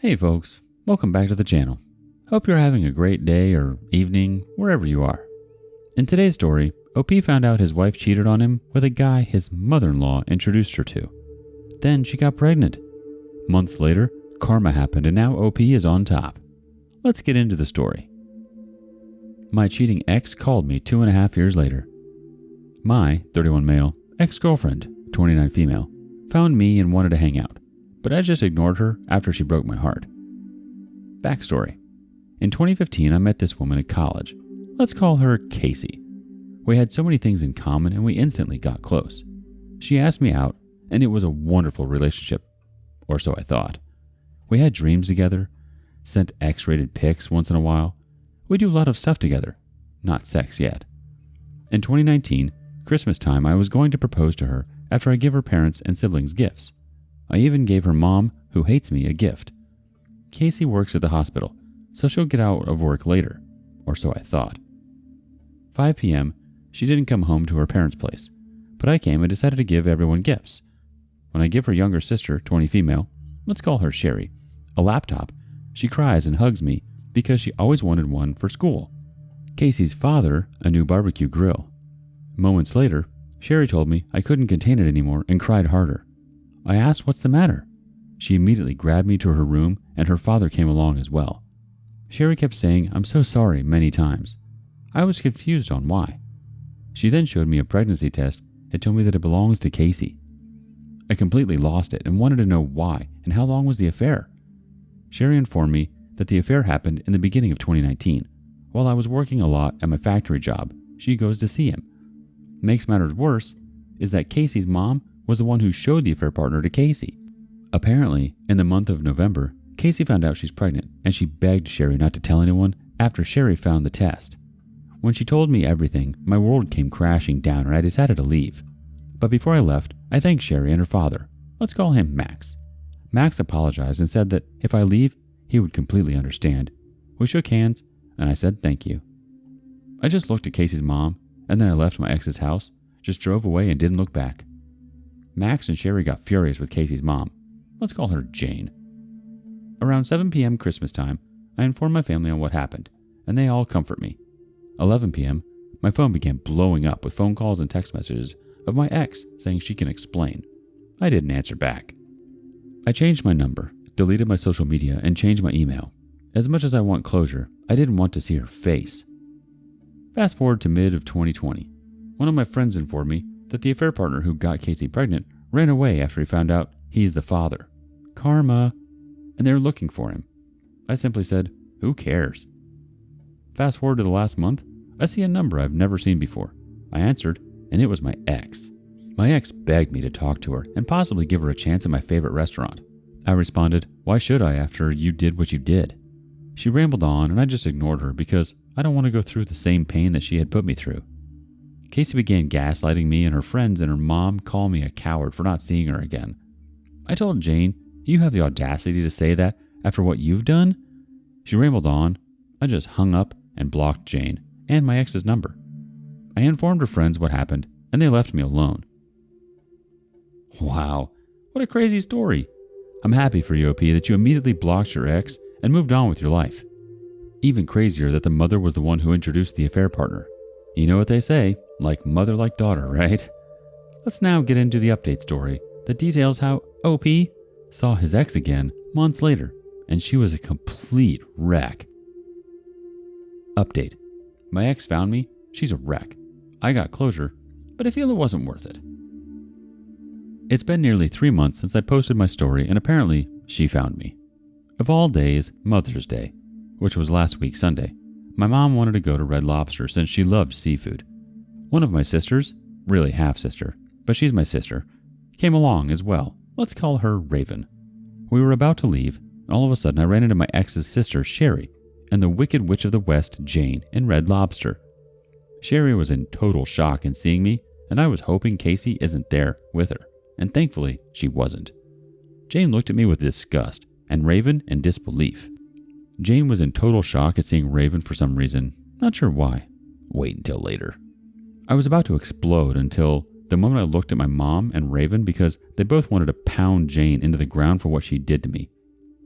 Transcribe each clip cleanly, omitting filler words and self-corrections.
Hey folks, welcome back to the channel. Hope you're having a great day or evening, wherever you are. In today's story, OP found out his wife cheated on him with a guy his mother-in-law introduced her to. Then she got pregnant. Months later, karma happened and now OP is on top. Let's get into the story. My cheating ex called me 2.5 years later. My 31 male ex-girlfriend, 29 female, found me and wanted to hang out, but I just ignored her after she broke my heart. Backstory. In 2015, I met this woman at college. Let's call her Casey. We had so many things in common and we instantly got close. She asked me out and it was a wonderful relationship, or so I thought. We had dreams together, sent X-rated pics once in a while. We do a lot of stuff together, not sex yet. In 2019, Christmas time, I was going to propose to her after I give her parents and siblings gifts. I even gave her mom, who hates me, a gift. Casey works at the hospital, so she'll get out of work later, or so I thought. 5 p.m., she didn't come home to her parents' place, but I came and decided to give everyone gifts. When I give her younger sister, 20 female, let's call her Sherry, a laptop, she cries and hugs me because she always wanted one for school. Casey's father, a new barbecue grill. Moments later, Sherry told me I couldn't contain it anymore and cried harder. I asked what's the matter. She immediately grabbed me to her room and her father came along as well. Sherry kept saying I'm so sorry many times. I was confused on why. She then showed me a pregnancy test and told me that it belongs to Casey. I completely lost it and wanted to know why and how long was the affair. Sherry informed me that the affair happened in the beginning of 2019. While I was working a lot at my factory job, she goes to see him. Makes matters worse is that Casey's mom was the one who showed the affair partner to Casey. Apparently, in the month of November, Casey found out she's pregnant and she begged Sherry not to tell anyone after Sherry found the test. When she told me everything, my world came crashing down and I decided to leave. But before I left, I thanked Sherry and her father. Let's call him Max. Max apologized and said that if I leave, he would completely understand. We shook hands and I said thank you. I just looked at Casey's mom and then I left my ex's house, just drove away and didn't look back. Max and Sherry got furious with Casey's mom. Let's call her Jane. Around 7 p.m. Christmas time, I informed my family on what happened, and they all comfort me. 11 p.m., my phone began blowing up with phone calls and text messages of my ex saying she can explain. I didn't answer back. I changed my number, deleted my social media, and changed my email. As much as I want closure, I didn't want to see her face. Fast forward to mid of 2020. One of my friends informed me that the affair partner who got Casey pregnant ran away after he found out he's the father. Karma. And they were looking for him. I simply said, who cares? Fast forward to the last month, I see a number I've never seen before. I answered, and it was my ex. My ex begged me to talk to her and possibly give her a chance at my favorite restaurant. I responded, why should I after you did what you did? She rambled on and I just ignored her because I don't want to go through the same pain that she had put me through. Casey began gaslighting me and her friends and her mom called me a coward for not seeing her again. I told Jane, you have the audacity to say that after what you've done? She rambled on. I just hung up and blocked Jane and my ex's number. I informed her friends what happened and they left me alone. Wow, what a crazy story. I'm happy for you, OP, that you immediately blocked your ex and moved on with your life. Even crazier that the mother was the one who introduced the affair partner. You know what they say, like mother like daughter, right? Let's now get into the update story that details how OP saw his ex again months later and she was a complete wreck. Update. My ex found me, she's a wreck. I got closure, but I feel it wasn't worth it. It's been nearly 3 months since I posted my story and apparently she found me. Of all days, Mother's Day, which was last week Sunday, my mom wanted to go to Red Lobster since she loved seafood. One of my sisters, really half-sister, but she's my sister, came along as well. Let's call her Raven. We were about to leave, and all of a sudden I ran into my ex's sister, Sherry, and the Wicked Witch of the West, Jane, in Red Lobster. Sherry was in total shock in seeing me, and I was hoping Casey isn't there with her, and thankfully she wasn't. Jane looked at me with disgust, and Raven in disbelief. Jane was in total shock at seeing Raven for some reason, not sure why. Wait until later. I was about to explode until the moment I looked at my mom and Raven because they both wanted to pound Jane into the ground for what she did to me.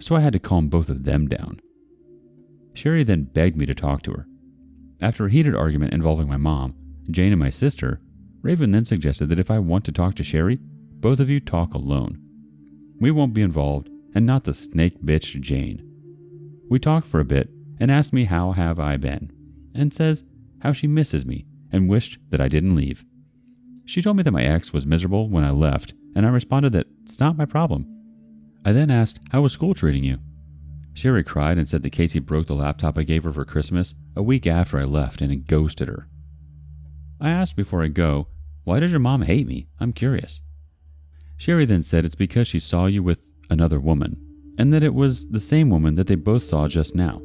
so I had to calm both of them down. Sherry then begged me to talk to her. After a heated argument involving my mom, Jane, and my sister, Raven then suggested that if I want to talk to Sherry, both of you talk alone. We won't be involved, and not the snake bitch Jane. We talked for a bit and asked me how have I been, and says how she misses me and wished that I didn't leave. She told me that my ex was miserable when I left, and I responded that it's not my problem. I then asked, how was school treating you? Sherry cried and said that Casey broke the laptop I gave her for Christmas a week after I left and it ghosted her. I asked before I go, why does your mom hate me? I'm curious. Sherry then said it's because she saw you with another woman, and that it was the same woman that they both saw just now.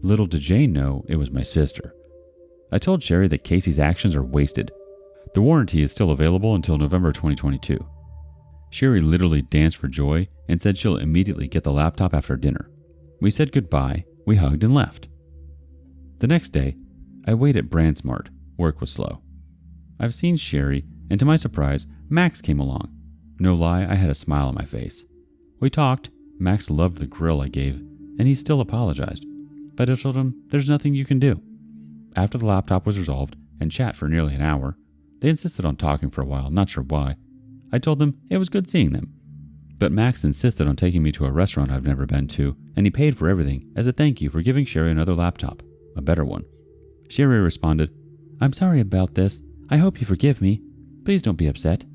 Little did Jane know it was my sister. I told Sherry that Casey's actions are wasted. The warranty is still available until November 2022. Sherry literally danced for joy and said she'll immediately get the laptop after dinner. We said goodbye, we hugged and left. The next day, I waited at BrandSmart. Work was slow. I've seen Sherry, and to my surprise, Max came along. No lie, I had a smile on my face. We talked. Max loved the grill I gave, and he still apologized. But I told him there's nothing you can do. After the laptop was resolved and chat for nearly an hour, they insisted on talking for a while, not sure why. I told them it was good seeing them. But Max insisted on taking me to a restaurant I've never been to, and he paid for everything as a thank you for giving Sherry another laptop, a better one. Sherry responded, I'm sorry about this. I hope you forgive me. Please don't be upset.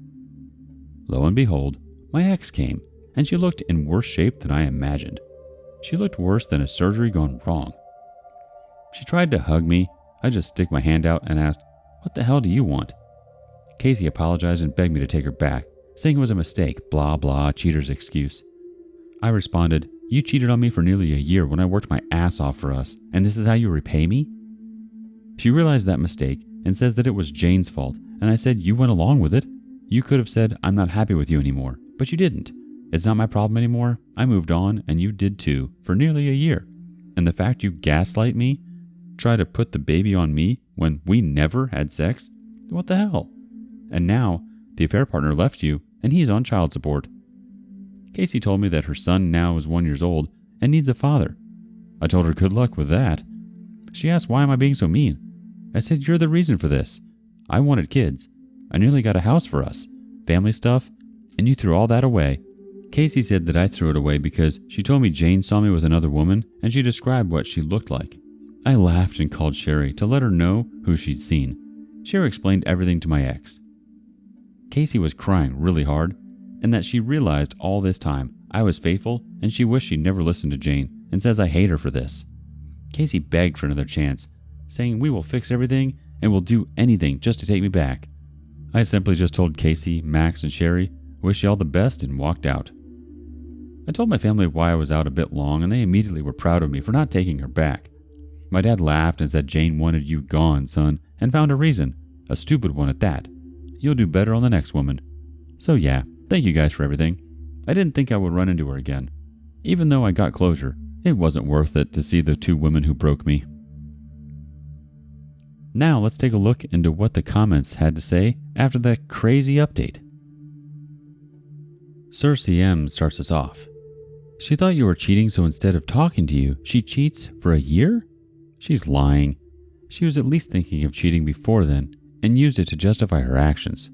Lo and behold, my ex came, and she looked in worse shape than I imagined. She looked worse than a surgery gone wrong. She tried to hug me. I just stick my hand out and asked, what the hell do you want? Casey apologized and begged me to take her back, saying it was a mistake, blah blah, cheater's excuse. I responded, you cheated on me for nearly a year when I worked my ass off for us, and this is how you repay me? She realized that mistake and says that it was Jane's fault, and I said you went along with it. You could have said I'm not happy with you anymore, but you didn't. It's not my problem anymore. I moved on, and you did too, for nearly a year. And the fact you gaslight me, try to put the baby on me when we never had sex? What the hell? And now, the affair partner left you, and he's on child support. Casey told me that her son now is 1 year old and needs a father. I told her good luck with that. She asked why am I being so mean? I said you're the reason for this. I wanted kids. I nearly got a house for us, family stuff, and you threw all that away. Casey said that I threw it away because she told me Jane saw me with another woman and she described what she looked like. I laughed and called Sherry to let her know who she'd seen. Sherry explained everything to my ex. Casey was crying really hard, and that she realized all this time I was faithful and she wished she'd never listened to Jane and says I hate her for this. Casey begged for another chance, saying we will fix everything and will do anything just to take me back. I simply just told Casey, Max, and Sherry, wish y'all the best, and walked out. I told my family why I was out a bit long, and they immediately were proud of me for not taking her back. My dad laughed and said Jane wanted you gone, son, and found a reason, a stupid one at that. You'll do better on the next woman. So yeah, thank you guys for everything. I didn't think I would run into her again. Even though I got closure, it wasn't worth it to see the two women who broke me. Now let's take a look into what the comments had to say after that crazy update. Cersei M starts us off. She thought you were cheating, so instead of talking to you, she cheats for a year? She's lying. She was at least thinking of cheating before then and used it to justify her actions.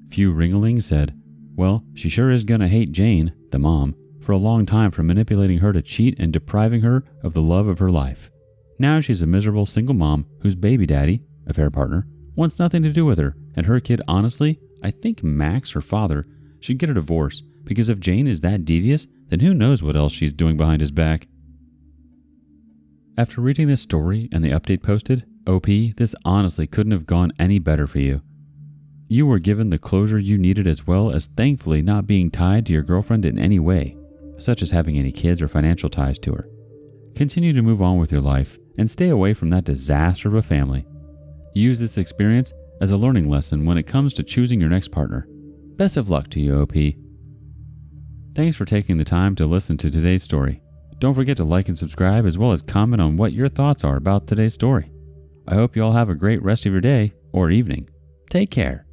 Few Ringling said, well, she sure is gonna hate Jane, the mom, for a long time for manipulating her to cheat and depriving her of the love of her life. Now she's a miserable single mom whose baby daddy, affair partner, wants nothing to do with her, and her kid, honestly, I think Max, her father, should get a divorce, because if Jane is that devious, then who knows what else she's doing behind his back. After reading this story and the update posted, OP, this honestly couldn't have gone any better for you. You were given the closure you needed, as well as thankfully not being tied to your girlfriend in any way, such as having any kids or financial ties to her. Continue to move on with your life and stay away from that disaster of a family. Use this experience as a learning lesson when it comes to choosing your next partner. Best of luck to you, OP. Thanks for taking the time to listen to today's story. Don't forget to like and subscribe, as well as comment on what your thoughts are about today's story. I hope you all have a great rest of your day or evening. Take care.